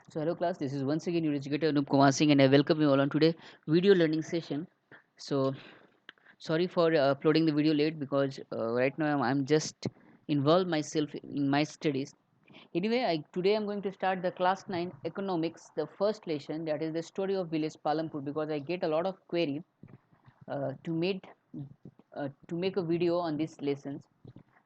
So hello class, this is once again your educator Anup Kumar Singh and I welcome you all on today video learning session. So sorry for uploading the video late because right now I'm just involved myself in my studies. Anyway, today I'm going to start the class 9 economics, the first lesson, that is the story of village Palampur, because I get a lot of query uh, to make to make a video on these lessons.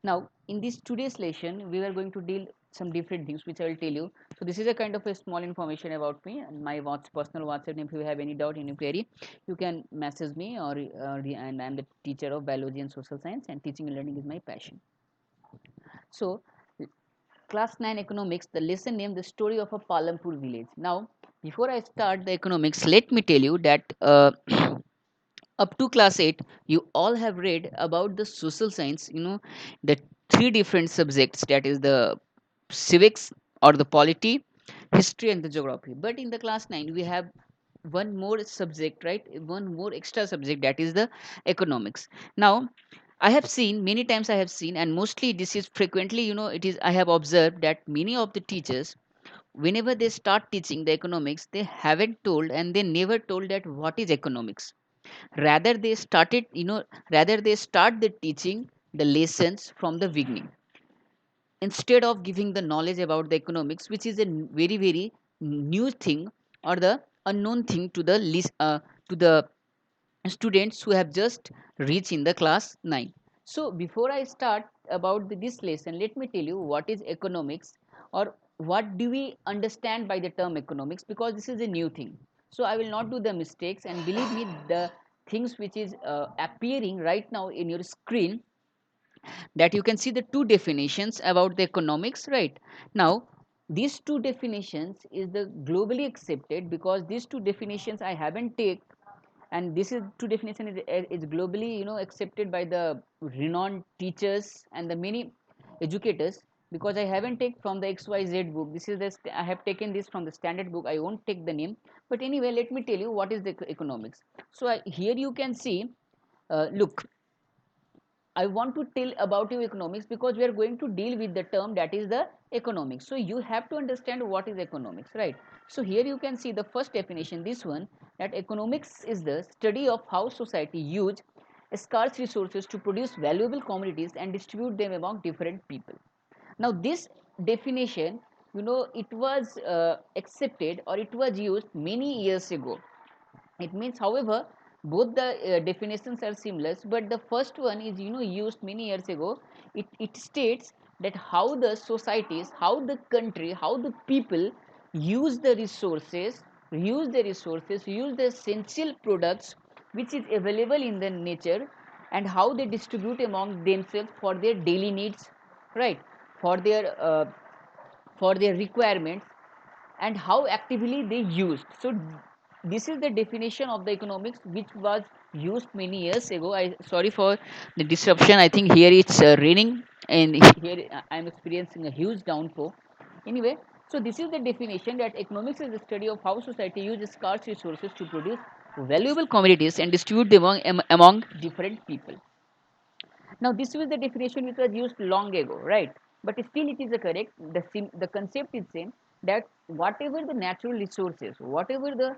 Now, in this today's lesson, we are going to deal some different things which I will tell you. So, this is a kind of a small information about me and my personal WhatsApp name. If you have any doubt, any query, you can message me and I am the teacher of biology and social science, and teaching and learning is my passion. So, class 9 economics, the lesson name the story of a Palampur village. Now, before I start the economics, let me tell you that up to class 8 you all have read about the social science, the three different subjects, that is the civics or the polity, history and the geography. But in the class 9 we have one more subject, right? One more extra subject, that is the economics. Now I have seen many times, I have seen, and mostly this is frequently, it is, I have observed that many of the teachers, whenever they start teaching the economics, they haven't told and they never told that what is economics. Rather they started, rather they start the teaching the lessons from the beginning, instead of giving the knowledge about the economics, which is a very very new thing, or the unknown thing to the to the students who have just reached in the class 9. So before I start about this lesson, let me tell you what is economics, or what do we understand by the term economics, because this is a new thing. So I will not do the mistakes, and believe me, the things which is appearing right now in your screen, that you can see the two definitions about the economics, right? Now these two definitions is the globally accepted, because these two definitions I haven't take, and this is two definition is globally, accepted by the renowned teachers and the many educators, because I haven't take from the XYZ book. This is I have taken this from the standard book. I won't take the name, but anyway, let me tell you what is the economics. So here you can see, look, I want to tell about you economics because we are going to deal with the term, that is the economics. So you have to understand what is economics, right? So here you can see the first definition, this one, that economics is the study of how society use scarce resources to produce valuable commodities and distribute them among different people. Now this definition, it was accepted, or it was used many years ago. It means, however, both the definitions are similar, but the first one is, used many years ago. It states that how the societies, how the country, how the people use the resources, use the essential products which is available in the nature, and how they distribute among themselves for their daily needs, right? For their requirements, and how actively they used. So this is the definition of the economics which was used many years ago. I sorry for the disruption. I think here it's raining, and here I'm experiencing a huge downpour. Anyway, so this is the definition, that economics is the study of how society uses scarce resources to produce valuable commodities and distribute them among different people. Now, this was the definition which was used long ago, right? But still, it is a correct. The concept is same, that whatever the natural resources, whatever the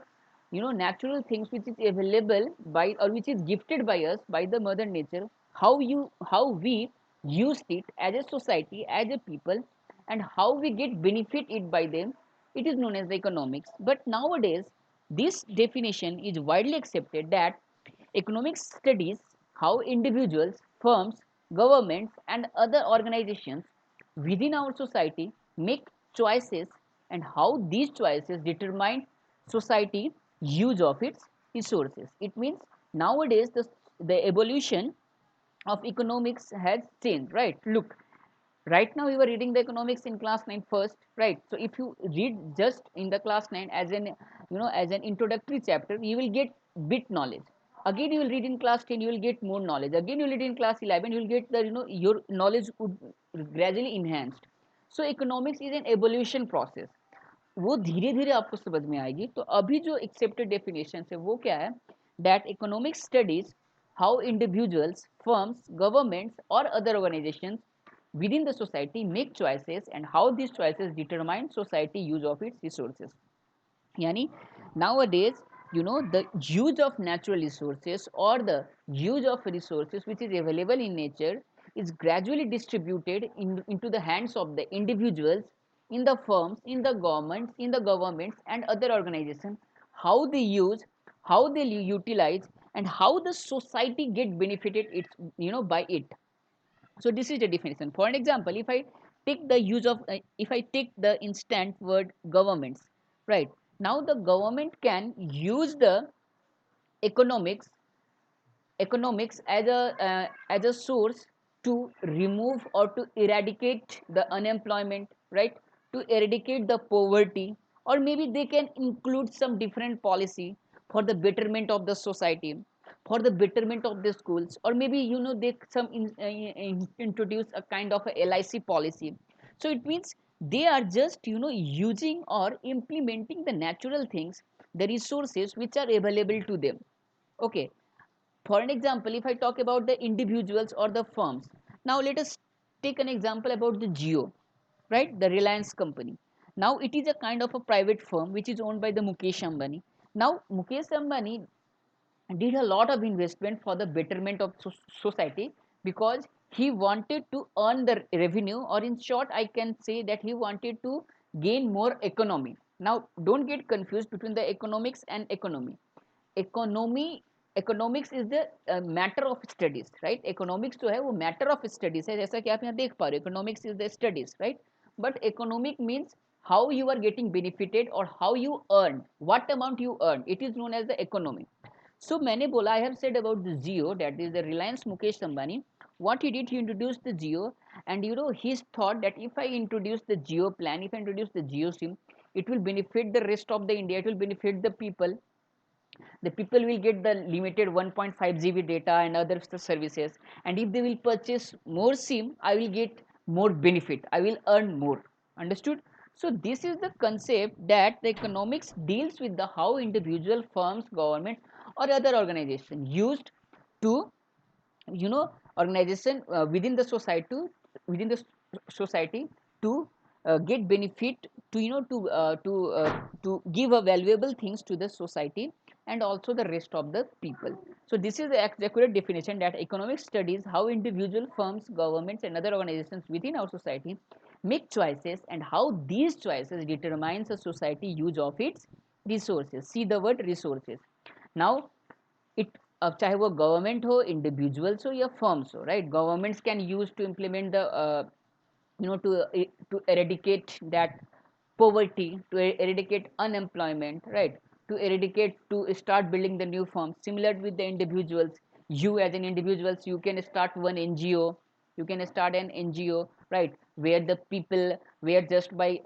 natural things which is available by, or which is gifted by us by the mother nature, how we used it as a society, as a people, and how we get benefit it by them, it is known as the economics. But nowadays, this definition is widely accepted, that economics studies how individuals, firms, governments, and other organizations within our society make choices, and how these choices determine society use of its resources. It means nowadays the evolution of economics has changed, right? Look, right now we were reading the economics in class 9 first, right? So if you read just in the class 9 as an, as an introductory chapter, you will get bit knowledge. Again you will read in class 10, you will get more knowledge. Again you will read in class 11, you will get the, your knowledge would gradually enhanced. So economics is an evolution process, वो धीरे धीरे आपको समझ में आएगी. तो अभी जो एक्सेप्टेड डेफिनेशन है वो क्या है, that economic studies how individuals, firms, governments और other organisations within the society make choices and how these choices determine society use of its resources. Yani nowadays, the use of natural resources or the use of resources which is available in nature is gradually distributed into the hands of the individuals, in the firms, in the governments and other organizations. How they use, how they utilize, and how the society get benefited by it. So this is the definition. For an example, if I take the instant word governments, right? Now the government can use the economics as a source to remove or to eradicate the unemployment, right? To eradicate the poverty, or maybe they can include some different policy for the betterment of the society, for the betterment of the schools, or maybe they introduce a kind of a LIC policy. So it means they are just using or implementing the natural things, the resources which are available to them. Okay, for an example, if I talk about the individuals or the firms, now let us take an example about the Geo, right? The Reliance company. Now it is a kind of a private firm which is owned by the Mukesh Ambani. Now Mukesh Ambani did a lot of investment for the betterment of society, because he wanted to earn the revenue, or in short I can say that he wanted to gain more economy. Now don't get confused between the economics and economy. economy Economics is the matter of studies, right? Economics जो है वो matter of studies है, जैसा कि आप यहाँ देख पा रहे हो, economics is the studies, right? But economic means how you are getting benefited or how you earn, what amount you earn, it is known as the economy. So मैंने बोला, I have said about the Jio, that is the Reliance Mukesh Ambani. What he did, he introduced the Jio, and he's thought that if I introduce the Jio plan, if I introduce the Jio SIM, it will benefit the rest of the India, it will benefit the people. The people will get the limited 1.5 GB data and other services, and if they will purchase more SIM, I will get more benefit, I will earn more. Understood? So this is the concept that the economics deals with the how individual firms, government or other organization used to organization within the society to get benefit, to to give a valuable things to the society and also the rest of the people. So this is the accurate definition, that economic studies how individual firms, governments and other organizations within our society make choices and how these choices determines a society use of its resources. See the word resources. Now it, अब चाहे वो government हो, individuals हो या firms हो, right? Governments can use to implement the to eradicate that poverty, to eradicate unemployment, right? To eradicate, to start building the new firms. Similar with the individuals, you as an individuals, you can start one NGO, you can start an NGO, right? Where the people, where just by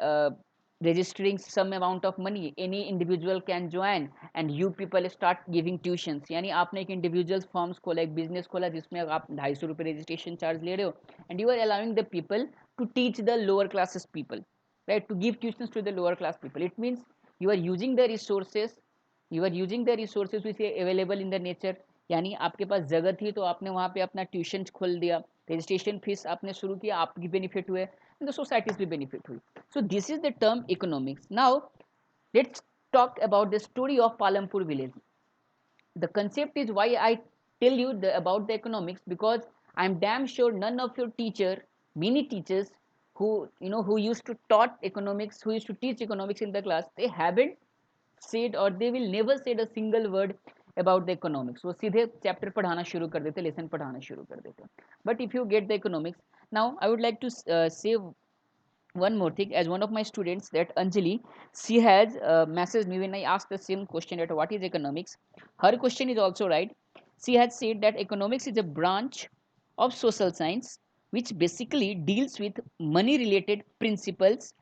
registering some amount of money, any individual can join and you people start giving tuitions. यानी आपने एक individual firms खोला, एक business खोला जिसमें आप 250 रुपये registration charge ले रहे हो, and you are allowing the people to teach the lower classes people, right? To give tuitions to the lower class people. It means you are using the resources, which are available in the nature. यानी आपके पास जगह थी तो आपने वहाँ पे अपना tuition खोल दिया, रजिस्ट्रेशन फीस आपने शुरू किया, आपकी बेनिफिट हुए, द सोसाइटीज भी बेनिफिट हुई. So this is the term economics. Now let's talk about the story of Palampur village. The concept is why I tell you about the economics, because I'm damn sure none of your many teachers who who used to taught economics, who used to teach economics in the class, they haven't said or they will never said a single word about the economics. वो सीधे chapter पढ़ाना शुरू कर देते, lesson पढ़ाना शुरू कर देते. But if you get the economics, now I would like to say one more thing. As one of my students, that Anjali, she has messaged me when I asked the same question, that what is economics. Her question is also right. She has said that economics is a branch of social science which basically deals with money related principles,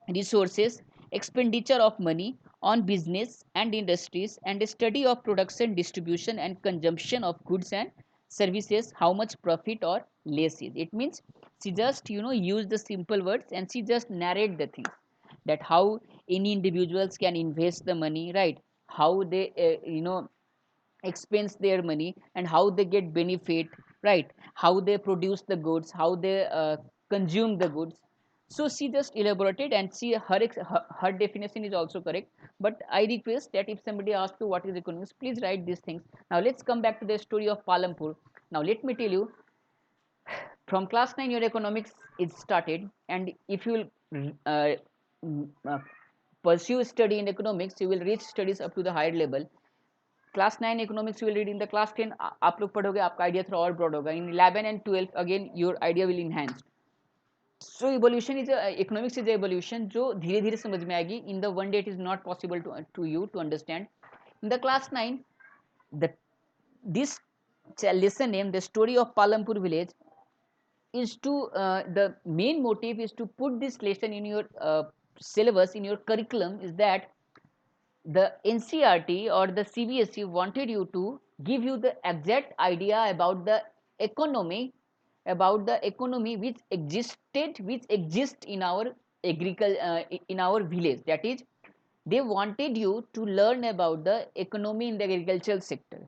resources, expenditure of money on business and industries, and a study of production, distribution and consumption of goods and services, how much profit or less is. It means she just use the simple words and she just narrate the things, that how any individuals can invest the money, right? How they expense their money and how they get benefit, right? How they produce the goods, how they consume the goods. So she just elaborated, and she her definition is also correct. But I request that if somebody asks you what is economics, please write these things. Now let's come back to the story of Palampur. Now let me tell you, from class 9 your economics is started, and if you will pursue study in economics, you will reach studies up to the higher level. Class 9 economics will read in the class 10, आप लोग पढ़ोगे, आपका idea थोड़ा और broad होगा. In 11 and 12 again your idea will enhance. So evolution is economics is evolution जो धीरे धीरे समझ में आएगी. In the one day it is not possible to you to understand. In the class 9 the this lesson name, the story of Palampur village, is to the main motive is to put this lesson in your syllabus, in your curriculum, is that the NCRT or the CBSE wanted you to give you the exact idea about the economy which exists in our in our village. That is, they wanted you to learn about the economy in the agricultural sector,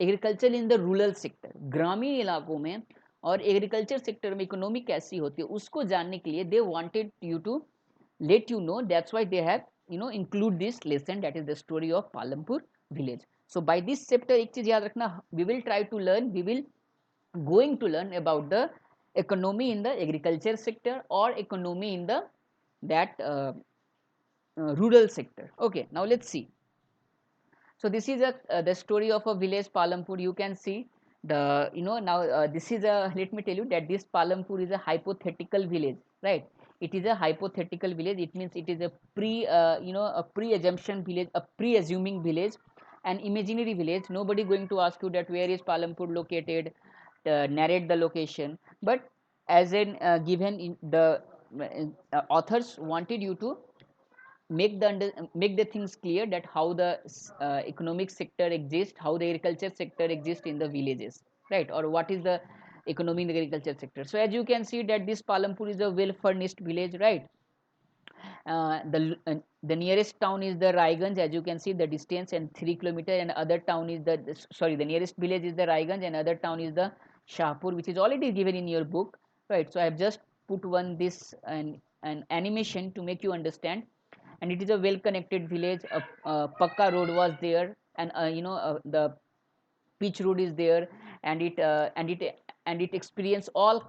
agriculture in the rural sector, ग्रामीण इलाकों में और agriculture sector में economy कैसी होती है उसको जानने के लिए they wanted you to let you know. That's why they have include this lesson, that is the story of Palampur village. So by this chapter एक चीज याद रखना, we will try to learn, we will going to learn about the economy in the agriculture sector or economy in the that rural sector. Okay, now let's see. So this is the story of a village Palampur. You can see the now this is a, let me tell you that this Palampur is a hypothetical village, right? It is a hypothetical village. It means it is a a pre-assumption village, a pre-assuming village, an imaginary village. Nobody going to ask you that where is Palampur located, narrate the location. But as in given in the authors wanted you to make the things clear that how the economic sector exists, how the agriculture sector exists in the villages, right? Or what is the economy in the agriculture sector. So as you can see that this Palampur is a well furnished village, right? The nearest town is the Raiganj, as you can see the distance, and 3 kilometers, and other town is the nearest village is the Raiganj, and other town is the Shahpur, which is already given in your book, right? So I have just put an animation to make you understand. And it is a well connected village. A Pakka road was there, and the pitch road is there, and it experience all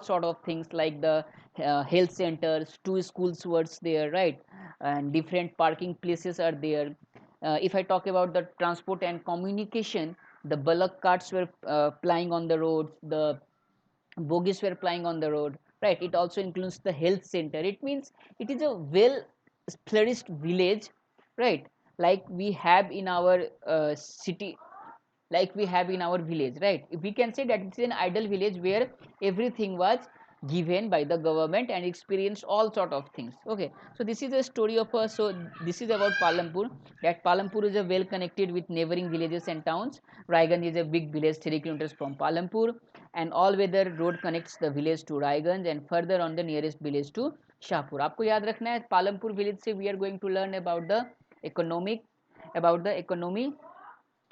sort of things like the health centers, two schools was there, right? And different parking places are there. If I talk about the transport and communication, the bullock carts were plying on the roads, the bogies were plying on the road, right? It also includes the health center. It means it is a well flourished village, right? Like we have in our city, like we have in our village, right? If we can say that it's an ideal village where everything was given by the government and experienced all sort of things. Okay, so this is the story of us. So this is about Palampur, that Palampur is a well connected with neighboring villages and towns. Raiganj is a big village 3 kilometers from Palampur, and all weather road connects the village to Raiganj and further on the nearest village to Shahpur. आपको याद रखना है Palampur village से we are going to learn economic about the economy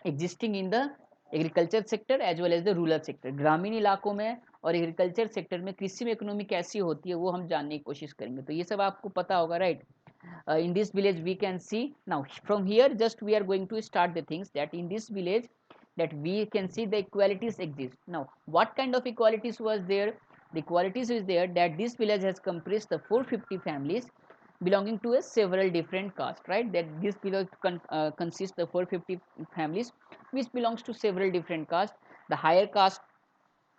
existing in the agriculture sector as well as the rural sector. ग्रामीण इलाकों में और agriculture sector में कृषि में इकोनॉमी कैसी होती है वो हम जानने की कोशिश करेंगे. तो ये सब आपको पता होगा, right? In this village we can see. Now from here just we are going to start the things that in this village that we can see the equalities exist. Now what kind of equalities was there? The equalities is there that this village has comprised the 450 families belonging to a several different castes, right? That this village consists of 450 families which belongs to several different castes. The higher caste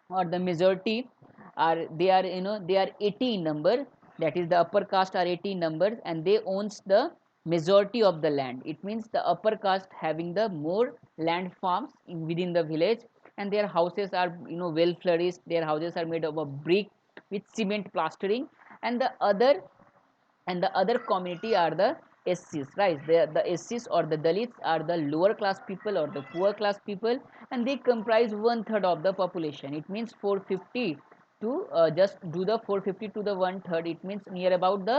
or the majority are they are 80 in number. That is the upper caste are 80 in numbers, and they owns the majority of the land. It means the upper caste having the more land farms within the village, and their houses are well flourished. Their houses are made of a brick with cement plastering, and the other community are the SCs, right? The SCs or the Dalits are the lower class people or the poor class people, and they comprise 1/3 of the population. It means 450 to just do the 450 to the 1/3. It means near about the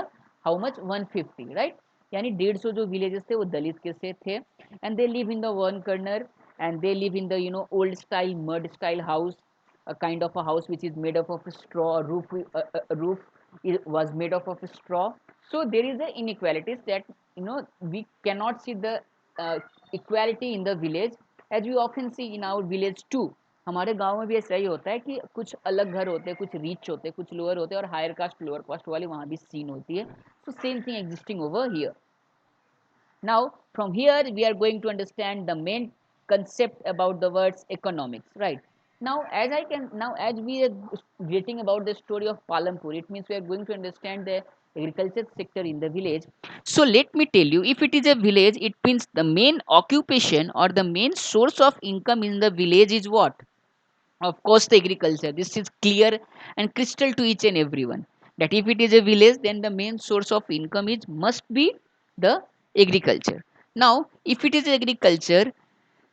how much 150, right? यानी 150 जो villages थे वो दलित के से थे, and they live in the one corner, and they live in the old style mud style house, a kind of a house which is made up of a straw, a roof was made up of a straw. So there is a inequalities that we cannot see the uh, equality in the village, as we often see in our village too. हमारे गांव में भी ऐसा ही होता है कि कुछ अलग घर होते हैं, कुछ रिच होते हैं, कुछ लोअर होते हैं, और हायर कास्ट लोअर कास्ट वाले वहाँ भी सीन होती है. So same thing existing over here. Now, from here, we are going to understand the main concept about the words economics, right? As we are getting about the story of Palampur, it means we are going to understand the agriculture sector in the village. So let me tell you, if it is a village, it means the main occupation or the main source of income in the village is what? Of course, the agriculture. This is clear and crystal to each and everyone that if it is a village, then the main source of income is must be the agriculture. Now, if it is agriculture,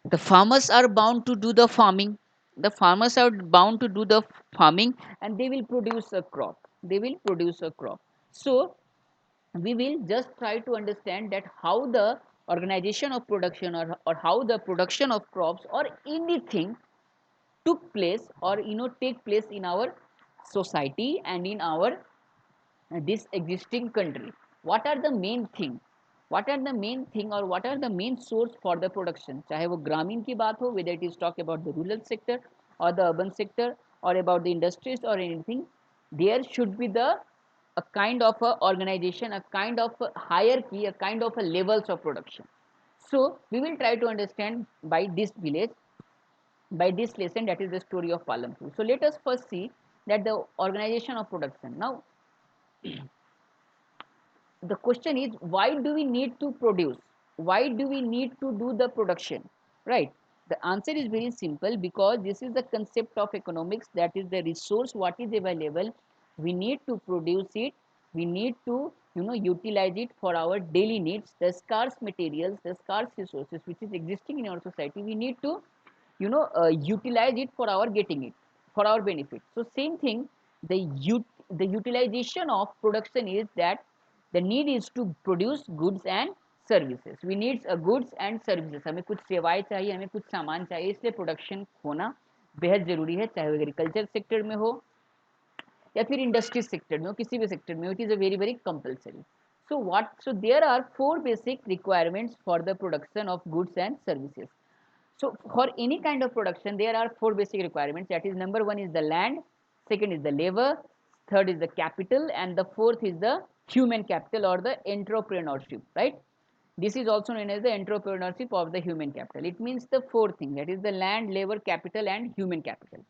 the farmers are bound to do the farming. The farmers are bound to do the farming, and they will produce a crop. They will produce a crop. So we will just try to understand that how the organization of production, or how the production of crops or anything took place, or take place in our society and in our this existing country. What are the main thing, what are the main thing, or what are the main source for the production, चाहे वो ग्रामीण की बात हो, whether it is talk about the rural sector or the urban sector or about the industries or anything, there should be the a kind of a organization, a kind of a hierarchy, a kind of a levels of production. So we will try to understand by this village, by this lesson, that is the story of Palampur. So let us first see that the organization of production. Now the question is, why do we need to produce? Why do we need to do the production? Right? The answer is very simple, because this is the concept of economics, that is the resource what is available. We need to produce it. We need to utilize it for our daily needs. The scarce materials, the scarce resources which is existing in our society, we need to utilize it for our getting it, for our benefit. So same thing, the utilization of production is that the need is to produce goods and services. We need goods and services. हमें कुछ सेवाएं चाहिए, हमें कुछ सामान चाहिए, इसलिए production होना बेहद ज़रूरी है, चाहे वो एग्रीकल्चर सेक्टर में हो या फिर इंडस्ट्री सेक्टर में हो, किसी भी सेक्टर में हो, it is a very very compulsory. So there are four basic requirements for the production of goods and services. So for any kind of production, there are four basic requirements. That is, number one is the land, second is the labor, third is the capital, and the fourth is the human capital or the entrepreneurship. Right? This is also known as the entrepreneurship of the human capital. It means the four thing, that is the land, labor, capital, and human capital.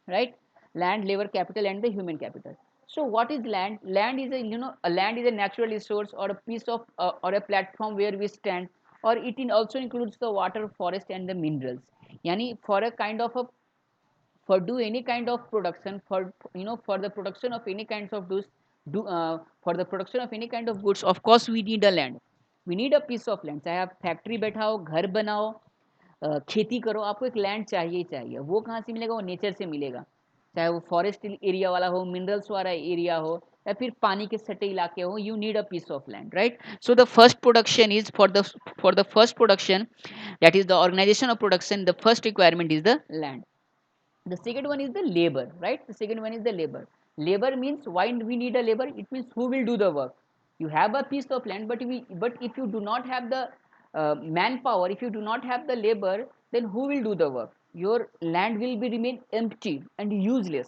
Right? Land, labor, capital, and the human capital. So what is land? Land is a land is a natural resource, or a piece of or a platform where we stand, or it also includes the water, forest, and the minerals. Yani for a kind of a, for do any kind of production, for for the production of any kinds of goods, for the production of any kind of goods, of course we need a land. We need a piece of land. चाहे आप factory बैठाओ, घर बनाओ, खेती करो, आपको एक land चाहिए ही चाहिए. वो कहाँ से मिलेगा? वो नेचर से मिलेगा. चाहे वो फॉरेस्ट एरिया वाला हो, मिनरल्स वाला एरिया हो, या फिर पानी के सटे इलाके हो, you need a piece of land. Right? So the first production is for the first production, that is the organization of production, the first requirement is the land. The second one is the labor. Right? The second one is the labor. Labor means, why we need a labor? It means who will do the work. You have a piece of land, but if you do not have the manpower, if you do not have the labor, then who will do the work? Your land will be remain empty and useless.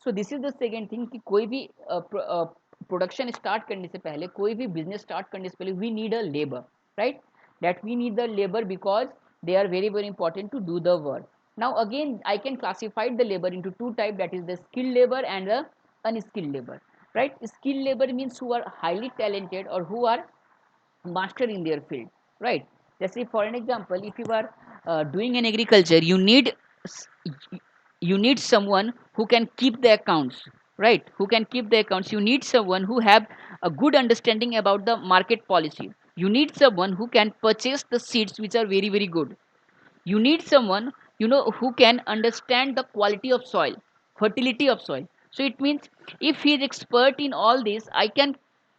So this is the second thing, कि कोई भी production start करने से पहले, कोई भी business start करने से पहले, we need a labour. Right? That we need the labor because they are very very important to do the work. Now again, I can classify the labor into two types, that is the skilled labor and the unskilled labor. Right? Skilled labor means who are highly talented or who are master in their field. Right? Let's say for an example, if you are doing an agriculture, you need someone who can keep the accounts. Right? Who can keep the accounts. You need someone who have a good understanding about the market policy. You need someone who can purchase the seeds which are very very good. You need someone who can understand the quality of soil, fertility of soil. So it means, if he is expert in all this, I can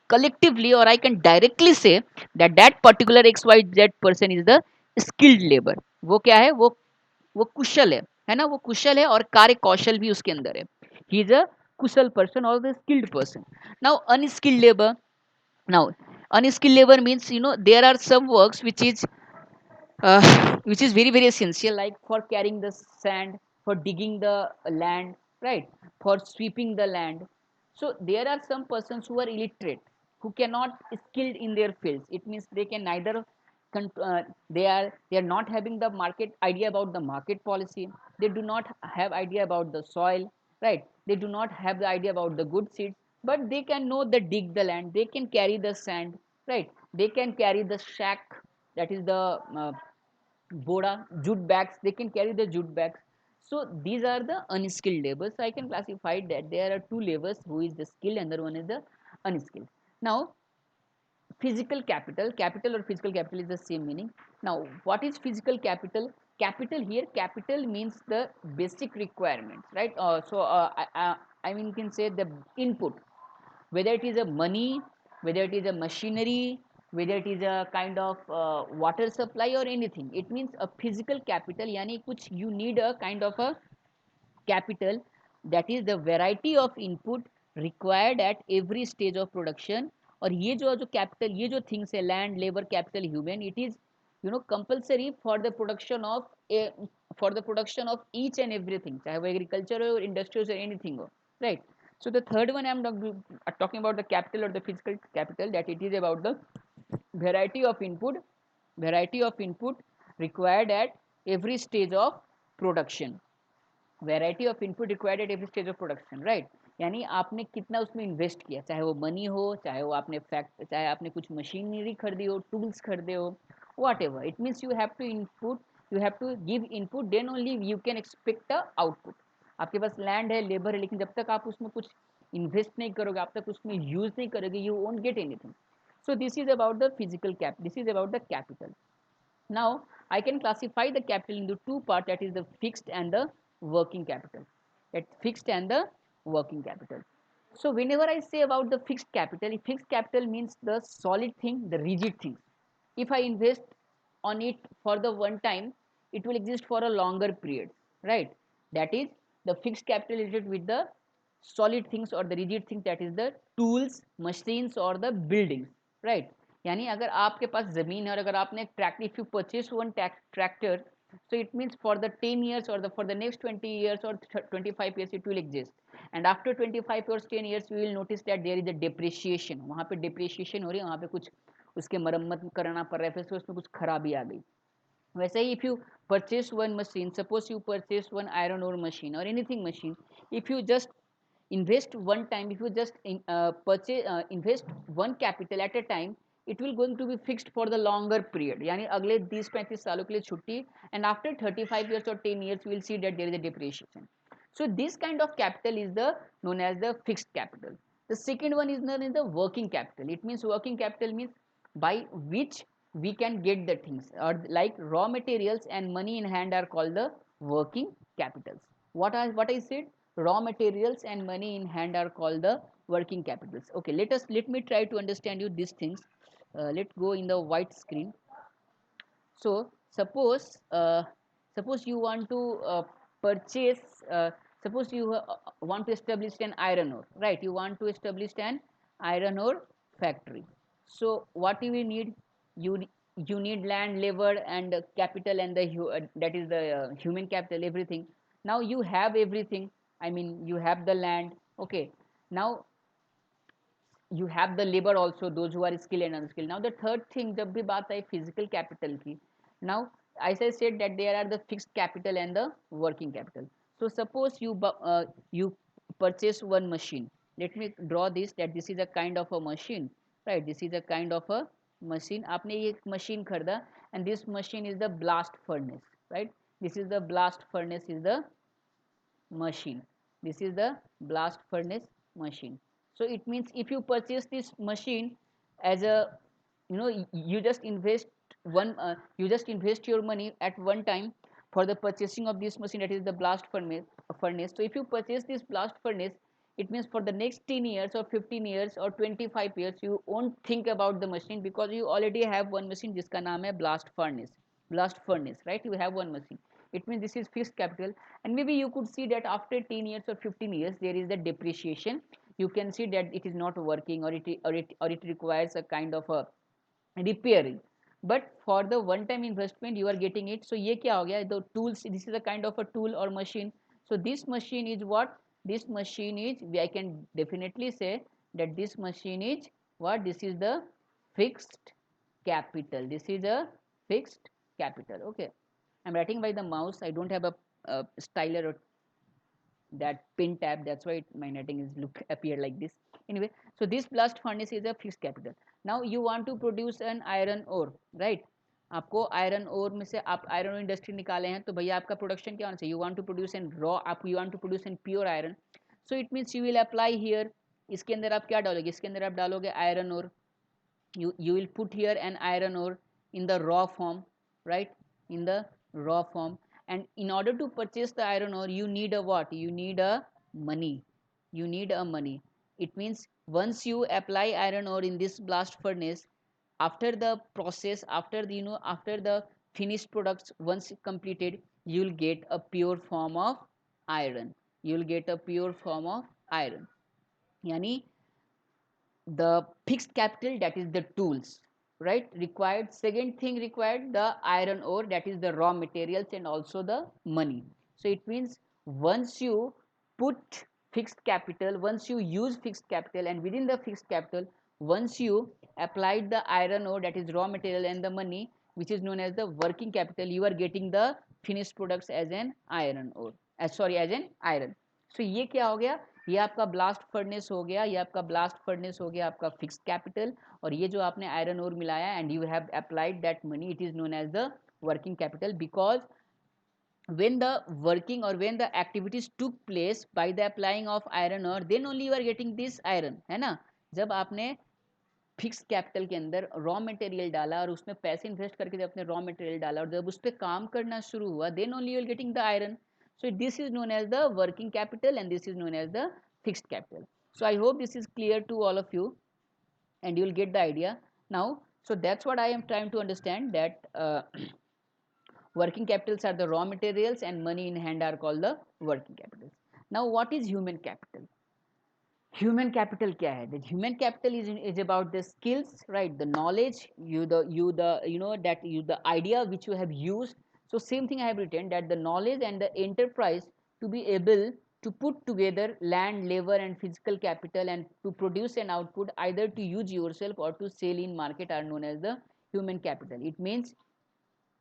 collectively, or I can directly say that that particular xyz person is the skilled labor. वो क्या है? वो कुशल है. है ना, वो कुशल है और कार्य कौशल भी उसके अंदर है. ही इज अ कुशल पर्सन और the skilled person. Now unskilled labour. Now, unskilled labor means, there are some works which is very very essential, like for carrying the sand, for digging the land, right, for sweeping the land. So there are some persons who are illiterate, who cannot skilled in their fields. It means they can neither they are not having the market idea about the market policy. They do not have idea about the soil, right. They do not have the idea about the good seeds, but they can know the dig the land, they can carry the sand, right. They can carry the shack, that is the boda jute bags, they can carry the jute bags. So these are the unskilled labors. So I can classify that there are two labors, who is the skilled and the one is the unskilled. Now physical capital, capital or physical capital is the same meaning. Now what is physical capital? Capital here, capital means the basic requirements, right. I mean, you can say the input, whether it is a money, whether it is a machinery, whether it is a kind of water supply or anything. It means a physical capital, yani kuch you need a kind of a capital, that is the variety of input required at every stage of production. और ये जो capital, ये जो things है, land, labour, capital, human, it is compulsory for the production of each and everything, चाहे वो agriculture हो, industries हो, एनीथिंग हो, right. So the third one I'm talking about the capital or the physical capital, that it is about the variety of input, variety of input required at every stage of production. Variety of input required at every stage of production, right. यानी आपने कितना उसमें invest किया, चाहे वो money हो, चाहे वो आपने फैक्ट, चाहे आपने कुछ मशीनरी खरीदी हो, टूल्स खरीदे हो, whatever. It means you have to input, you have to give input, then only you can expect a output. आपके पास लैंड है, लेबर है, लेकिन जब तक आप उसमें कुछ इन्वेस्ट नहीं करोगे, आप तक उसमें यूज नहीं करोगे, you won't get anything. So this is about the physical cap, this is about the capital. Now, I can classify the capital into two parts, that is the fixed and the working capital. That fixed and the working capital. So, whenever I say about the fixed capital means the solid thing, the rigid things. If I invest on it for the one time, it will exist for a longer period, right? That is the fixed capital related with the solid things or the rigid things, that is the tools, machines or the buildings, right. यानी अगर आपके पास ज़मीन है और अगर आपने tractor, if you purchase one tractor, so it means for the 10 years or for the next 20 years or 25 years it will exist, and after 25 or 10 years you will notice that there is a depreciation, वहाँ पे depreciation हो रही है, वहाँ पे कुछ उसके मरम्मत कराना पड़ रहा है, फिर से उसमें कुछ खराबी आ गई. वैसे ही, if you purchase one machine, suppose you purchase one iron ore machine or anything machine, if you just invest one time, if you just invest one capital at a time, it will going to be fixed for the longer period, यानी अगले 20-35 सालों के लिए छुट्टी, and after 35 years or 10 years we will see that there is a depreciation. So this kind of capital is the known as the fixed capital. The second one is known as the working capital. It means working capital means by which we can get the things, or like raw materials and money in hand are called the working capitals. What I said, raw materials and money in hand are called the working capitals. Okay, let me try to understand you these things. Let's go in the white screen. So suppose you want to purchase, suppose you want to establish an iron ore, right. You want to establish an iron ore factory. So what you will need, you you need land, labor and capital, and the that is the human capital, everything. Now you have everything, I mean you have the land, okay. Now you have the labor also, those who are skilled and unskilled. Now the third thing, जब भी बात आई physical capital की, now as I said that there are the fixed capital and the working capital. So suppose you purchase one machine. Let me draw this, that this is a kind of a machine, right. This is a kind of a machine. आपने ये machine खरीदा, and this machine is the blast furnace, right. This is the blast furnace is the machine. This is the blast furnace machine. So it means if you purchase this machine as a, you just invest you just invest your money at one time for the purchasing of this machine, that is the blast furnace. So if you purchase this blast furnace, it means for the next 10 years or 15 years or 25 years you won't think about the machine, because you already have one machine जिसका नाम है blast furnace, right. You have one machine. it means this is fixed capital. And maybe you could see that after 10 years or 15 years there is the depreciation. You can see that it is not working, or it requires a kind of a repairing. But for the one time investment you are getting it. So ye kya ho gaya, the tools, this is a kind of a tool or machine. So this machine is what, this machine is, I can definitely say that this machine is what, this is the fixed capital, this is a fixed capital. Okay, I'm writing by the mouse, I don't have a styler or that pin tab, that's why my netting is look appear like this. Anyway, so this blast furnace is a fixed capital. Now you want to produce an iron ore, right? आपको iron ore में से आप iron ore industry निकाले हैं, तो भैया आपका production क्या होना चाहिए, you want to produce in raw, आप you want to produce in pure iron. So it means you will apply here, इसके अंदर आप क्या डालोगे, इसके अंदर आप डालोगे iron ore. You will put here an iron ore in the raw form, right, in the raw form. And in order to purchase the iron ore you need a what, you need a money, you need a money. It means once you apply iron ore in this blast furnace, after the process, after the, after the finished products once completed, you will get a pure form of iron, you will get a pure form of iron. Yani the fixed capital, that is the tools, right, required. Second thing required, the iron ore, that is the raw materials, and also the money. So it means once you put fixed capital, once you use fixed capital, and within the fixed capital once you applied the iron ore, that is raw material, and the money, which is known as the working capital, you are getting the finished products as an iron ore, sorry, as an iron. So ये क्या हो गया, ये आपका blast furnace हो गया, ये आपका ब्लास्ट फर्नेस हो गया, आपका फिक्स्ड कैपिटल. और ये जो आपने आयरन ओर मिलाया and you have applied that money, it is known as the working capital. Because when the working or when the activities took place by the applying of iron ore, then only you are getting this iron, है ना. जब आपने fix capital के अंदर raw material डाला और उसमें पैसे इन्वेस्ट करके जब आपने रॉ मटेरियल डाला और जब उस पर काम करना शुरू हुआ, then only you will getting the iron. So this is known as the working capital and this is known as the fixed capital. So I hope this is clear to all of you and you will get the idea now. So that's what I am trying to understand, that working capitals are the raw materials and money in hand are called the working capitals. Now what is human capital? Human capital क्या है, the human capital is about the skills, right, the knowledge, you know that you the idea which you have used. So same thing I have written, that the knowledge and the enterprise to be able to put together land, labor and physical capital and to produce an output either to use yourself or to sell in market are known as the human capital. It means,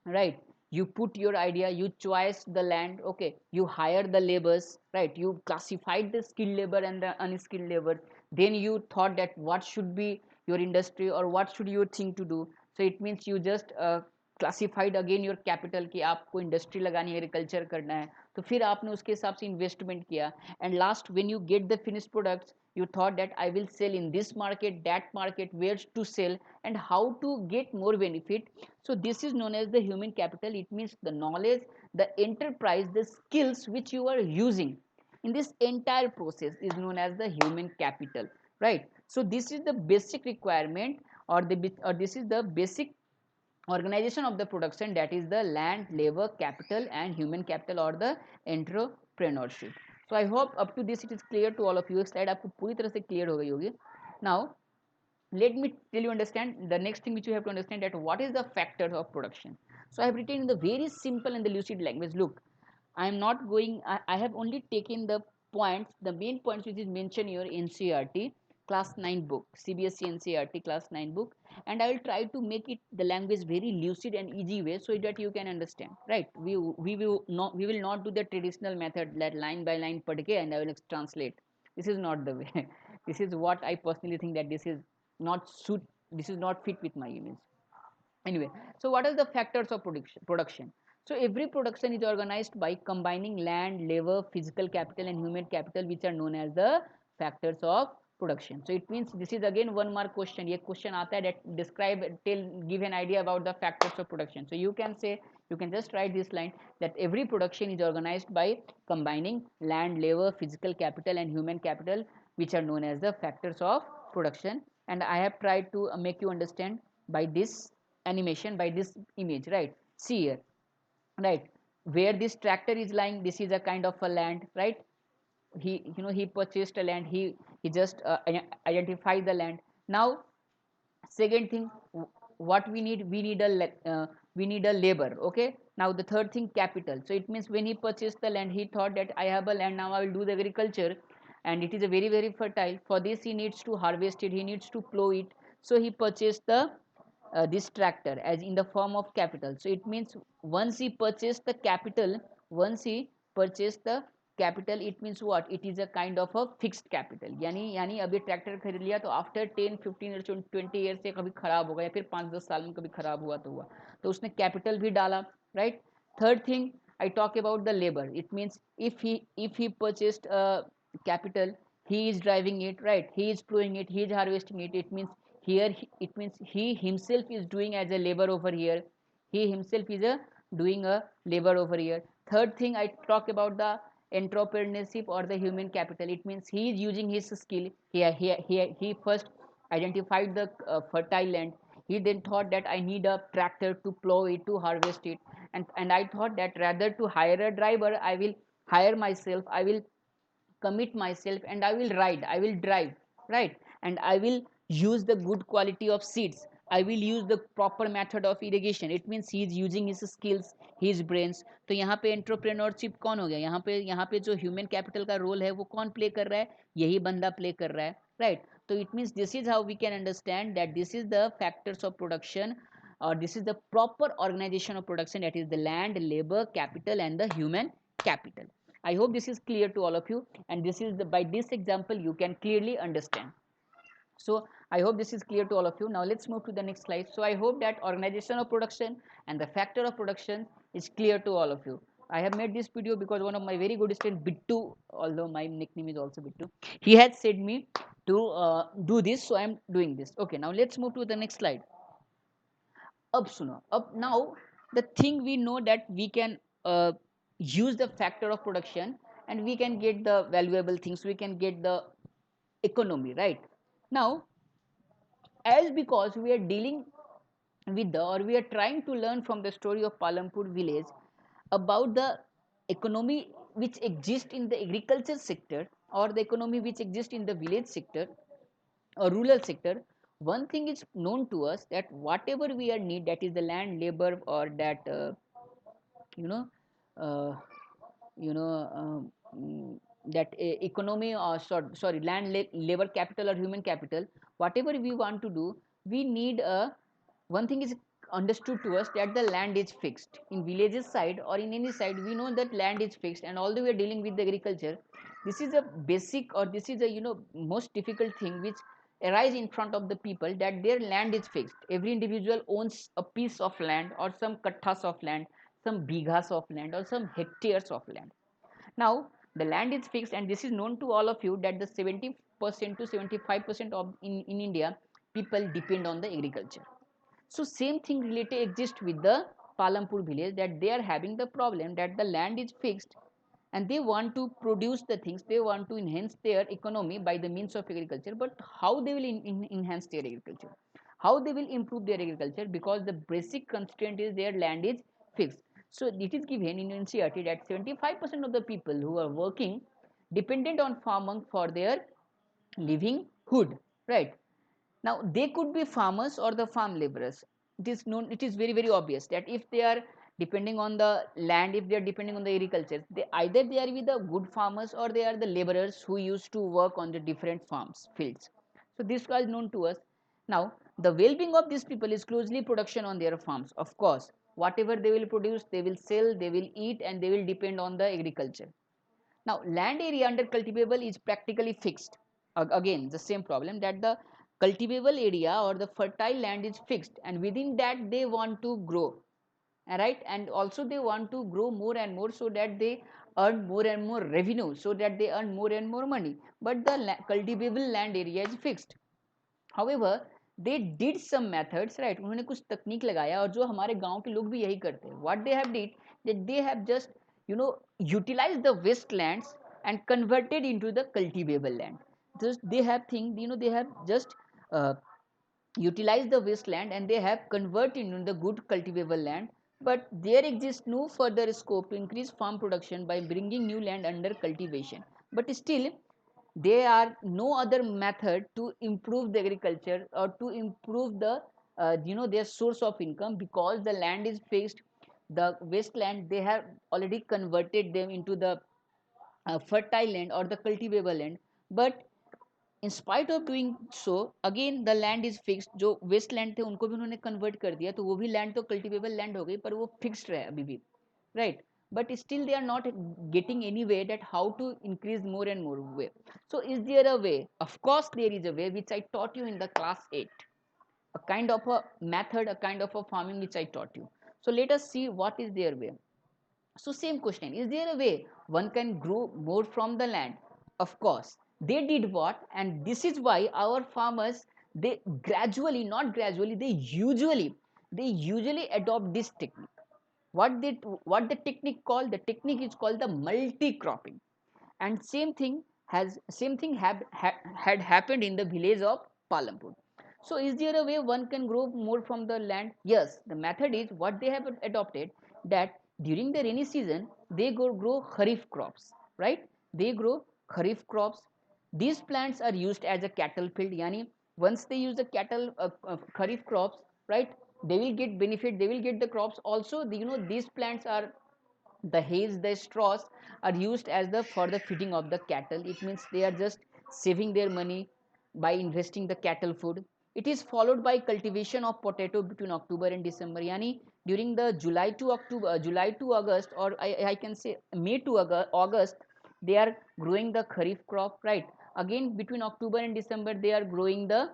right, you put your idea, you choice the land, okay, you hire the laborers, right, you classified the skilled labor and the unskilled labor, then you thought that what should be your industry or what should you think to do. So it means you just classified again your capital कि आपको industry लगानी है, agriculture करना है, तो फिर आपने उसके हिसाब से इन्वेस्टमेंट किया. And last when you get the finish products, you thought that I will sell in this market, that market, where to sell and how to get more benefit. So this is known as the human capital. It means the knowledge, the enterprise, the skills which you are using in this entire process is known as the human capital, right. So this is the basic requirement, or this is the basic organization of the production, that is the land, labor, capital and human capital or the entrepreneurship. So I hope up to this it is clear to all of you. Slide आपको पूरी तरह से clear हो गई होगी. Now let me tell you understand the next thing which you have to understand, that what is the factors of production. So I have written in the very simple and the lucid language. Look, I am not going, I have only taken the points, the main points which is mentioned here in CRT class 9 book, CBSE NCERT class 9 book, and I will try to make it the language very lucid and easy way so that you can understand, right. We will not do the traditional method that line by line padke and I will translate. This is not the way. This is what I personally think, that this is not suit, this is not fit with my image. Anyway, so what are the factors of production? So every production is organized by combining land, labor, physical capital and human capital, which are known as the factors of production. So it means this is again one mark question. ये question आता है that describe, tell, give an idea about the factors of production. So you can say, you can just write this line, that every production is organized by combining land, labor, physical capital and human capital, which are known as the factors of production. And I have tried to make you understand by this animation, by this image, right. See here, right, where this tractor is lying, this is a kind of a land, right? He purchased a land, he just identified the land. Now second thing, what we need a labor. Okay, now the third thing, capital. So it means when he purchased the land, he thought that I have a land, now I will do the agriculture, and it is a very very fertile. For this he needs to harvest it, he needs to plow it. So he purchased the this tractor as in the form of capital. So it means once he purchased the capital, once he purchased the capital, it means what, it is a kind of a fixed capital. यानी अभी tractor खरीद लिया तो after 10 15 year 20 year से कभी खराब होगा या फिर 5 10 साल में कभी खराब हुआ तो हुआ, तो उसने कैपिटल भी डाला, right. Third thing, I talk about the labor. It means if he purchased a capital, he is driving it, right, he is plowing it, he is harvesting it. It means here it means he himself is doing as a labor over here, he himself is a doing a labor over here. Third thing, I talk about the entrepreneurship or the human capital. It means he is using his skill. He first identified the fertile land. He then thought that I need a tractor to plow it, to harvest it, and I thought that rather to hire a driver, I will hire myself, I will commit myself, and I will ride, I will drive, right, and I will use the good quality of seeds, I will use the proper method of irrigation. It means he is using his skills, his brains. तो यहाँ पे entrepreneurship कौन हो गया, यहाँ पे जो human capital का रोल है वो कौन प्ले कर रहा है, यही बंदा प्ले कर रहा है, राइट. तो it means this is how we can understand that this is the factors of production, or this is the proper organization of production, that is the land, labor, capital, and the human capital. I hope this is clear to all of you, and this is by this example you can clearly understand. So I hope this is clear to all of you. Now let's move to the next slide. So I hope that organization of production and the factor of production is clear to all of you. I have made this video because one of my very good student Bittu, although my nickname is also Bittu, he had said me to do this, so I am doing this. Okay, now let's move to the next slide. Up suno, up now the thing we know that we can use the factor of production and we can get the valuable things, we can get the economy, right. Now as because we are dealing with the, or we are trying to learn from the story of Palampur village about the economy which exists in the agriculture sector or the economy which exists in the village sector or rural sector. One thing is known to us, that whatever we are need, that is the land, labor, or that you know uh, you know that economy, or sorry, land, labor, capital, or human capital, whatever we want to do, we need a, one thing is understood to us, that the land is fixed in villages side or in any side. We know that land is fixed, and although we are dealing with the agriculture, this is a basic, or this is a most difficult thing which arise in front of the people, that their land is fixed. Every individual owns a piece of land, or some katthas of land, some bighas of land, or some hectares of land. Now the land is fixed, and this is known to all of you, that the 70% to 75% of in India, people depend on the agriculture. So same thing related exists with the Palampur village, that they are having the problem that the land is fixed, and they want to produce the things, they want to enhance their economy by the means of agriculture. But how they will enhance their agriculture, how they will improve their agriculture, because the basic constraint is their land is fixed. So it is given in NCERT that 75% of the people who are working dependent on farming for their livelihood, right. Now they could be farmers or the farm laborers. It is known, it is very very obvious that if they are depending on the land, if they are depending on the agriculture, they either they are with the good farmers, or they are the laborers who used to work on the different farms fields. So this was known to us. Now the well-being of these people is closely production on their farms. Of course, whatever they will produce, they will sell, they will eat, and they will depend on the agriculture. Now land area under cultivable is practically fixed. Again the same problem, that the cultivable area or the fertile land is fixed, and within that they want to grow, right, and also they want to grow more and more, so that they earn more and more revenue, so that they earn more and more money. But the cultivable land area is fixed. However, they did some methods, right, उन्होंने कुछ तकनीक लगाया, और जो हमारे गांव के लोग भी यही करते हैं. What they have did, that they have just utilized the wastelands and converted into the cultivable land. Just they have think, they have just uh, utilized the wasteland, and they have converted into the good cultivable land. But there exists no further scope to increase farm production by bringing new land under cultivation. But still, there are no other method to improve the agriculture or to improve the their source of income, because the land is fixed. The wasteland, they have already converted them into the fertile land or the cultivable land. But in spite of doing so, again the land is fixed. जो wasteland थे उनको भी उन्होंने convert कर दिया, तो वो भी land तो cultivable land हो गई, पर वो fixed रहे अभी भी, right? But still they are not getting any way that how to increase more and more way. So is there a way? Of course there is a way, which I taught you in the class 8, a kind of a method, a kind of a farming which I taught you. So let us see what is their way. So same question, is there a way one can grow more from the land? Of course. They did what? And this is why our farmers, they gradually, not gradually, they usually adopt this technique. What the technique called? The technique is called the multi-cropping. And same thing had happened in the village of Palampur. So is there a way one can grow more from the land? Yes, the method is what they have adopted, that during the rainy season they grow kharif crops, right? They grow kharif crops. These plants are used as a cattle field. Yani once they use the cattle kharif crops, right? They will get benefit. They will get the crops. Also, these plants are, the hays, the straws are used as the for the feeding of the cattle. It means they are just saving their money by investing the cattle food. It is followed by cultivation of potato between October and December. Yani during the July to October, July to August, or I can say May to August, they are growing the kharif crop, right? Again between October and December they are growing the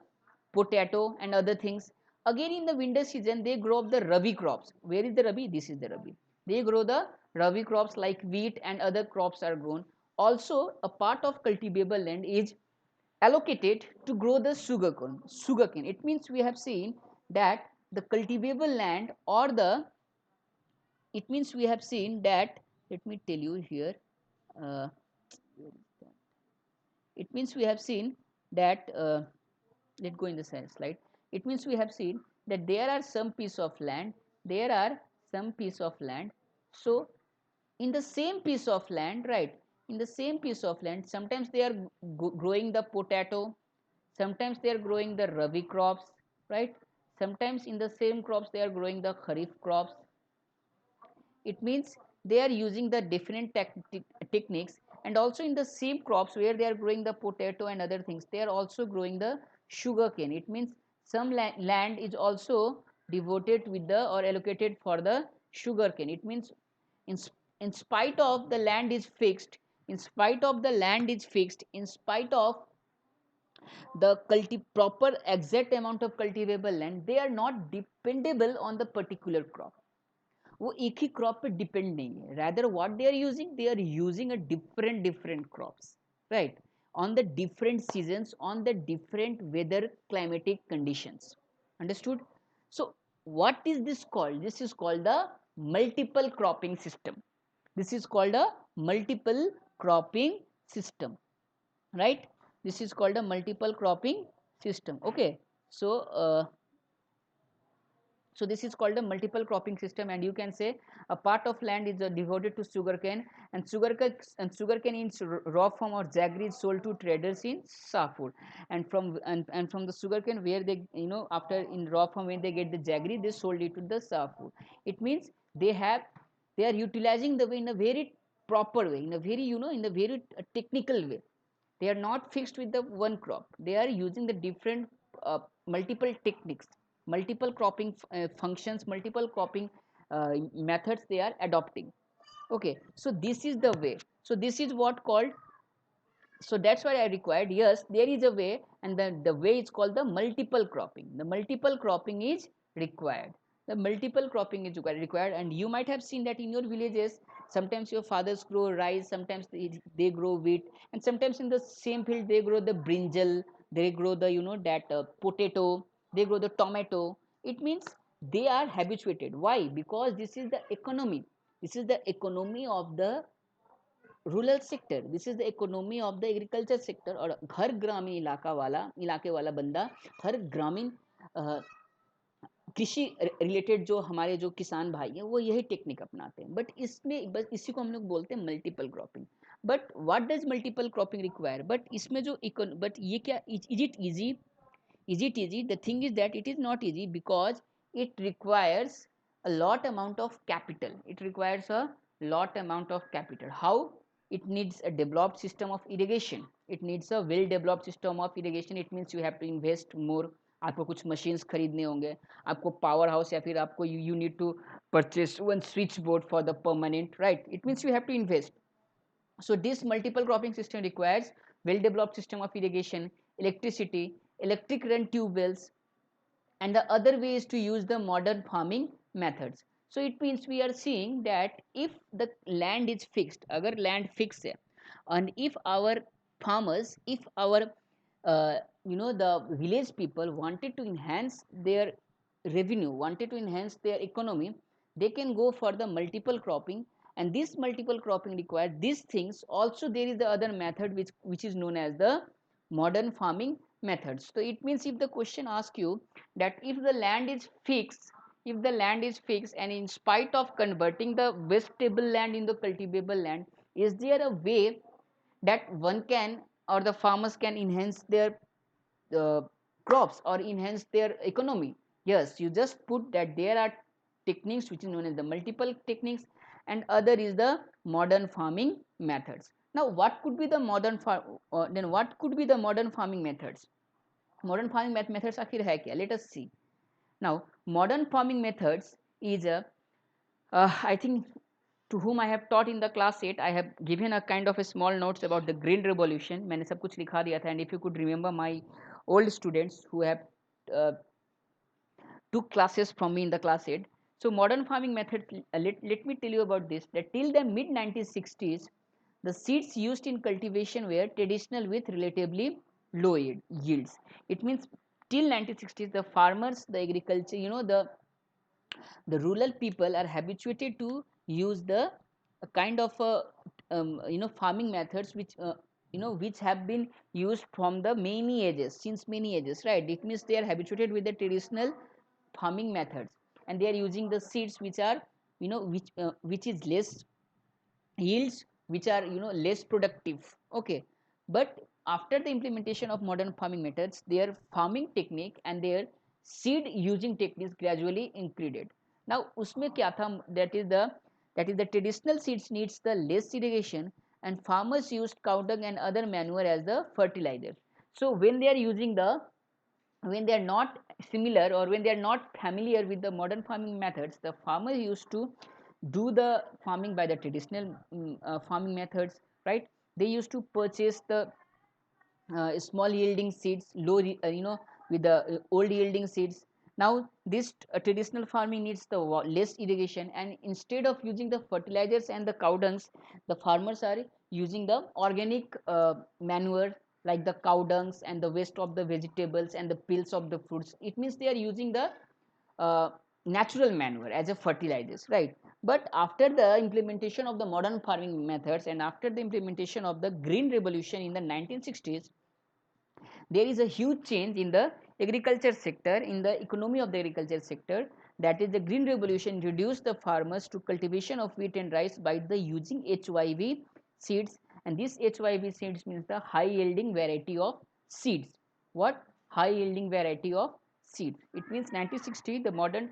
potato and other things. Again in the winter season they grow up the rabi crops. Where is the rabi? This is the rabi. They grow the rabi crops like wheat and other crops are grown. Also, a part of cultivable land is allocated to grow the sugarcane. It means we have seen that the cultivable land or the, it means we have seen that, let me tell you here, uh, it means we have seen that, let's go in the slide. It means we have seen that there are some piece of land, there are some piece of land. So in the same piece of land, right, in the same piece of land, sometimes they are growing the potato, sometimes they are growing the rabi crops, right? Sometimes in the same crops they are growing the kharif crops. It means they are using the different techniques. And also in the same crops where they are growing the potato and other things, they are also growing the sugarcane. It means some land is also devoted with the or allocated for the sugarcane. It means in, in spite of the land is fixed, in spite of the land is fixed, in spite of the proper exact amount of cultivable land, they are not dependable on the particular crop. वो एक ही crop पे depend नहीं है, rather what they are using a different crops, right, on the different seasons, on the different weather climatic conditions. Understood? So what is this called? This is called the multiple cropping system. This is called a multiple cropping system, right? This is called a multiple cropping system. Okay, so so this is called a multiple cropping system, and you can say a part of land is devoted to sugarcane, and sugarcane in raw form or jaggery is sold to traders in Safur, and from the sugarcane where they, after in raw form when they get the jaggery, they sold it to the Safur. It means they are utilizing the way in a very proper way, in a very, in a very technical way. They are not fixed with the one crop, they are using the different multiple techniques, multiple cropping functions, multiple cropping methods they are adopting. Okay, so this is the way. So this is what called, so that's why I required, yes there is a way, and the way is called the multiple cropping. The multiple cropping is required, the multiple cropping is required. And you might have seen that in your villages sometimes your fathers grow rice, sometimes they grow wheat, and sometimes in the same field they grow the brinjal, they grow the, that potato, they grow the tomato. It means they are habituated. Why? Because this is the economy, this is the economy of the rural sector, this is the economy of the agriculture sector. और हर ग्रामीण इलाके वाला बंदा, हर ग्रामीण कृषि related जो हमारे जो किसान भाई हैं वो यही टेक्निक अपनाते हैं, बट इसमें बस इसी को हम लोग बोलते हैं multiple cropping. But what does multiple cropping require, but इसमें जो बट ये क्या, is it easy? Is it easy? The thing is that it is not easy because it requires a lot amount of capital. It requires a lot amount of capital. How? It needs a developed system of irrigation. It needs a well developed system of irrigation. It means you have to invest more. आपको कुछ machines खरीदने होंगे, आपको power house, या फिर आपको you need to purchase one switch board for the permanent, right? It means you have to invest. So this multiple cropping system requires well-developed system of irrigation, electricity, electric run tube wells, and the other way is to use the modern farming methods. So it means we are seeing that if the land is fixed, agar land fixed है, and if our farmers, if our the village people wanted to enhance their revenue, wanted to enhance their economy, they can go for the multiple cropping. And this multiple cropping requires these things. Also there is the other method which is known as the modern farming methods. So it means if the question asks you that if the land is fixed, if the land is fixed and in spite of converting the vegetable land into cultivable land, is there a way that one can, or the farmers can enhance their uh, crops or enhance their economy? Yes, you just put that there are techniques which is known as the multiple techniques, and other is the modern farming methods. Now what could be the then what could be the modern farming methods? Modern farming methods आखिर है क्या? Let us see. Now modern farming methods is a I think to whom I have taught in the class 8, I have given a kind of a small notes about the green revolution. मैंने सब कुछ लिखा दिया था. And if you could remember my old students who have uh, took classes from me in the class 8. So modern farming method, let me tell you about this, that till the mid 1960s, the seeds used in cultivation were traditional with relatively low yields. It means till 1960s, the farmers, the agriculture, the rural people are habituated to use the kind of farming methods which have been used from the many ages, since many ages, right? It means they are habituated with the traditional farming methods, and they are using the seeds which are which is less yields, which are less productive. Okay, but after the implementation of modern farming methods, their farming technique and their seed using techniques gradually increased. Now usme kya tha, that is the traditional seeds needs the less irrigation, and farmers used cow dung and other manure as the fertilizer. So when they are using the, when they are not similar, or when they are not familiar with the modern farming methods, the farmer used to do the farming by the traditional farming methods, right? They used to purchase the small yielding seeds, with the old yielding seeds. Now this traditional farming needs the less irrigation, and instead of using the fertilizers and the cow dungs, the farmers are using the organic manure, like the cow dungs and the waste of the vegetables and the peels of the fruits. It means they are using the uh, natural manure as a fertilizers, right? But after the implementation of the modern farming methods, and after the implementation of the green revolution in the 1960s, there is a huge change in the agriculture sector, in the economy of the agriculture sector. That is, the green revolution reduced the farmers to cultivation of wheat and rice by the using HYV seeds. And this HYV seeds means the high yielding variety of seeds. What? High yielding variety of seeds. It means 1960 the modern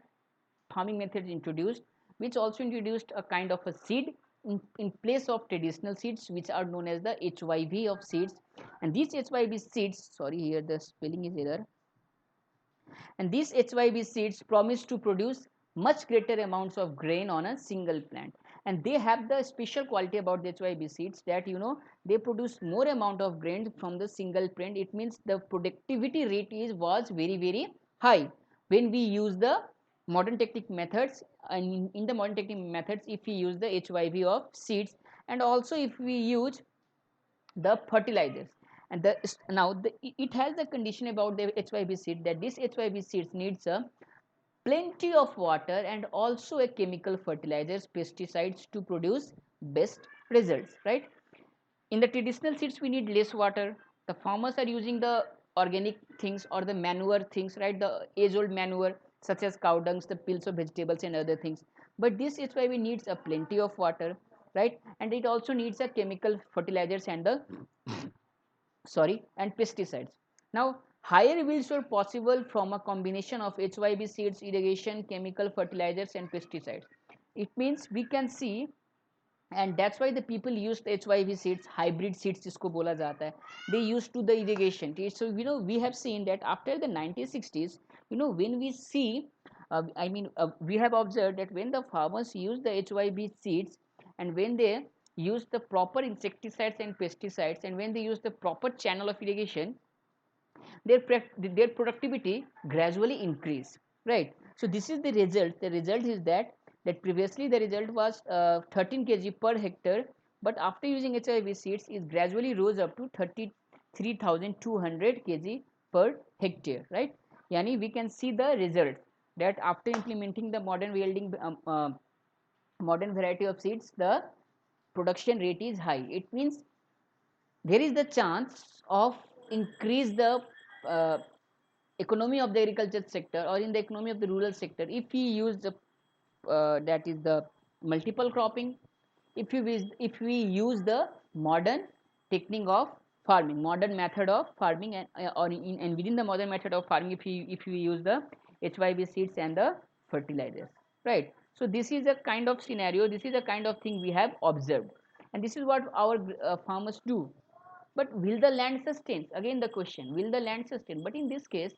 farming method introduced, which also introduced a kind of a seed in place of traditional seeds, which are known as the HYV of seeds. And these HYV seeds, sorry, here the spelling is error, and these HYV seeds promise to produce much greater amounts of grain on a single plant. And they have the special quality about the HYV seeds, that they produce more amount of grain from the single plant. It means the productivity rate was very high when we use the modern technique methods. And in the modern technique methods, if we use the HYV of seeds, and also if we use the fertilizers, and it has the condition about the HYV seed, that this HYV seeds needs a plenty of water and also a chemical fertilizers, pesticides, to produce best results, right? In the traditional seeds we need less water. The farmers are using the organic things or the manure things, right? The age old manure, such as cow dungs, the peels of vegetables and other things. But this HYB needs a plenty of water, right? And it also needs a chemical fertilizers and the and pesticides. Now higher yields were possible from a combination of HYB seeds, irrigation, chemical fertilizers and pesticides. It means we can see, and that's why the people use the HYV seeds, hybrid seeds जिसको बोला जाता है, they used to the irrigation. So we have seen that after the 1960s, when we see, we have observed that when the farmers use the HYV seeds, and when they use the proper insecticides and pesticides, and when they use the proper channel of irrigation, their productivity gradually increase, right? So this is the result. The result is that previously the result was 13 kg per hectare, but after using HIV seeds it gradually rose up to 33,200 kg per hectare, right? Yani we can see the result that after implementing the modern yielding modern variety of seeds, the production rate is high. It means there is the chance of increase the uh, economy of the agriculture sector, or in the economy of the rural sector, if we use the that is the multiple cropping, if we use the modern technique of farming, modern method of farming, and within the modern method of farming, if we use the HYB seeds and the fertilizers, right? So this is a kind of scenario, this is a kind of thing we have observed, and this is what our farmers do. But will the land sustain? Again the question, will the land sustain? But in this case,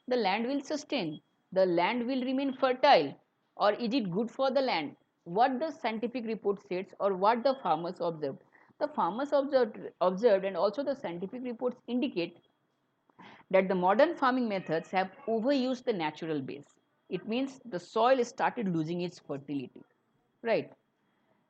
the land will sustain, the land will remain fertile, or is it good for the land? What the scientific report says, or what the farmers observed? The farmers observed, and also the scientific reports indicate that the modern farming methods have overused the natural base. It means the soil started losing its fertility, right?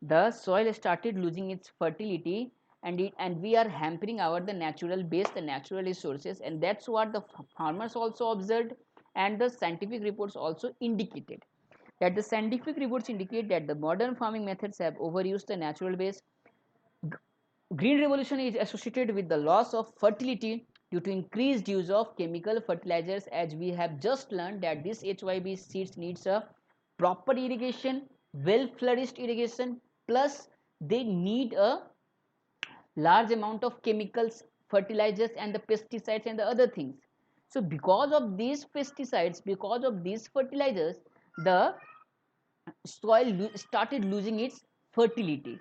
The soil started losing its fertility, and we are hampering our the natural base, the natural resources, and that's what the farmers also observed, and the scientific reports also indicated that the scientific reports indicate that the modern farming methods have overused the natural base. Green revolution is associated with the loss of fertility due to increased use of chemical fertilizers, as we have just learned that this HYB seeds needs a proper irrigation, well flourished irrigation, plus they need a large amount of chemicals, fertilizers and the pesticides and the other things. So because of these pesticides, because of these fertilizers, the soil started losing its fertility.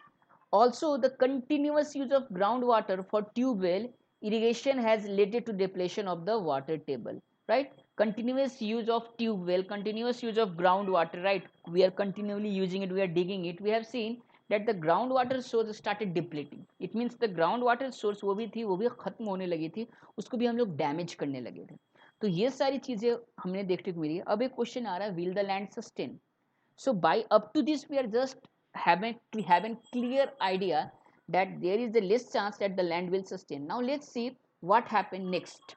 Also, the continuous use of groundwater for tube well irrigation has led to depletion of the water table, right? Continuous use of tube well, continuous use of groundwater, right? We are continually using it, we are digging it. We have seen that the groundwater source started depleting. It means the groundwater source वो भी खत्म होने लगी थी, उसको भी हम लोग डैमेज करने लगे थे. तो ये सारी चीज़ें हमने देखने को मिली. अब एक क्वेश्चन आ रहा है, will the land sustain? So by up to this, we are just having clear idea that there is a less chance that the land will sustain. Now let's see what happened next.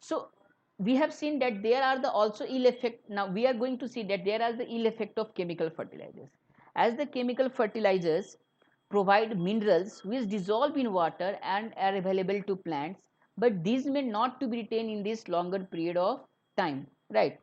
So we have seen that there are the also ill effect. Now we are going to see that there are the ill effect of chemical fertilizers. As the chemical fertilizers provide minerals which dissolve in water and are available to plants, but these may not to be retained in this longer period of time, right?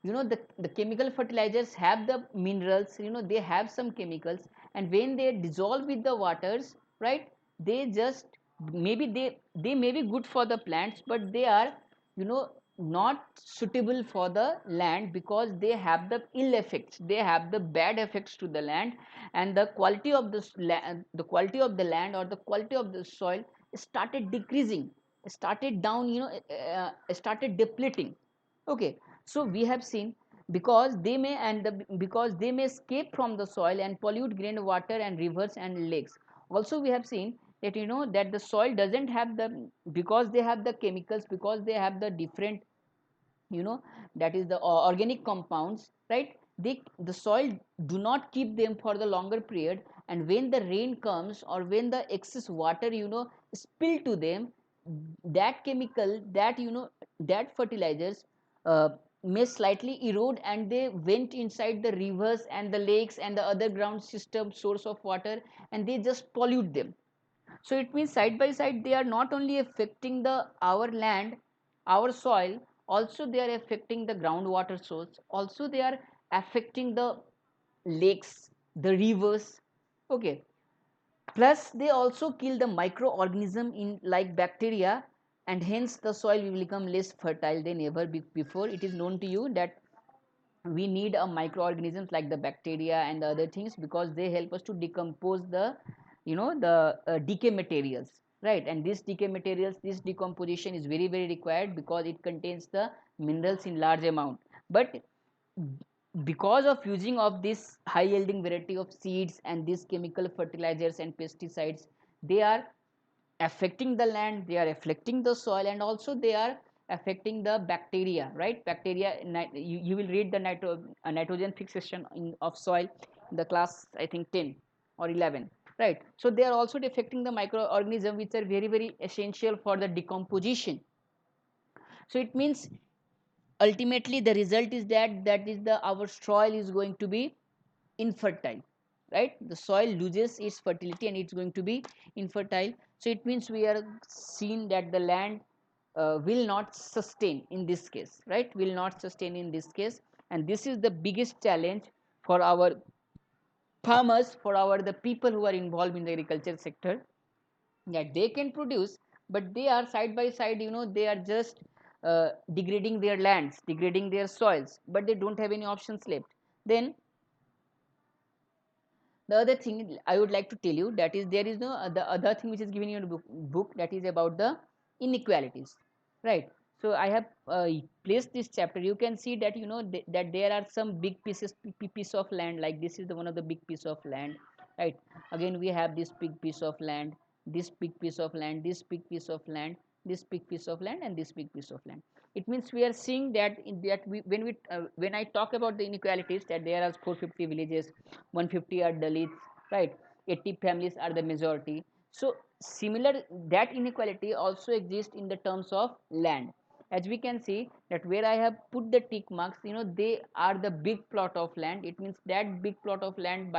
The chemical fertilizers have the minerals, they have some chemicals, and when they dissolve with the waters, right, they just maybe they may be good for the plants, but they are you know not suitable for the land, because they have the ill effects, they have the bad effects to the land, and the quality of the quality of the land, or the quality of the soil started decreasing, started down, started depleting. Okay, so we have seen, because they may escape from the soil and pollute groundwater and rivers and lakes. Also we have seen that that the soil doesn't have the, because they have the chemicals, because they have the different, that is the organic compounds, right? The soil do not keep them for the longer period, and when the rain comes, or when the excess water spill to them, that chemical, that fertilizers uh, may slightly erode, and they went inside the rivers and the lakes and the other ground system source of water, and they just pollute them. So it means side by side they are not only affecting the our land, our soil, also they are affecting the groundwater source, also they are affecting the lakes, the rivers. Okay, plus they also kill the microorganism in like bacteria, and hence the soil will become less fertile than ever before. It is known to you that we need a microorganisms like the bacteria and the other things, because they help us to decompose the, the decay materials, right? And this decay materials, this decomposition is very very required because it contains the minerals in large amount. But because of using of this high yielding variety of seeds and these chemical fertilizers and pesticides, they are affecting the land, they are affecting the soil, and also they are affecting the bacteria, right? Bacteria, you will read the nitrogen fixation of soil in the class, I think 10 or 11, right? So they are also affecting the microorganism which are very very essential for the decomposition. So it means ultimately the result is that is the our soil is going to be infertile, right? The soil loses its fertility and it's going to be infertile. So it means we are seeing that the land will not sustain in this case, right? Will not sustain in this case. And this is the biggest challenge for our farmers, for our the people who are involved in the agriculture sector, that they can produce, but they are side by side, they are just degrading their lands, degrading their soils, but they don't have any options left. Then the other thing I would like to tell you, that is there is no the other thing which is given in your book, that is about the inequalities, right? So I have placed this chapter. You can see that that there are some big piece of land, like this is the one of the big piece of land, right? Again we have this big piece of land, this big piece of land, this big piece of land, this big piece of land, and this big piece of land. It means we are seeing that when I talk about the inequalities, that there are 450 villages, 150 are Dalits, right? 80 families are the majority. So similar, that inequality also exists in the terms of land. As we can see that where I have put the tick marks, they are the big plot of land. It means that big plot of land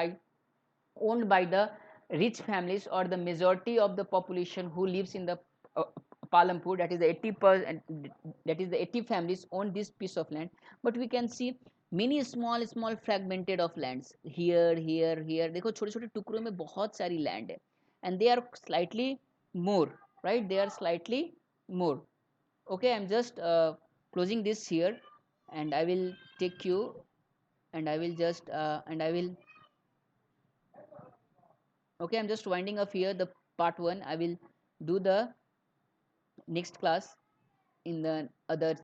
owned by the rich families or the majority of the population who lives in the uh, Palampur, that is the 80%, that is the 80 families own this piece of land. But we can see many small fragmented of lands here देखो छोटे छोटे टुकड़ों में बहुत सारी land है, and they are slightly more, right? They are slightly more. Okay, I'm just closing this here, and I will take you, and I will just and I will okay, I'm just winding up here the part 1. I will do the next class in the other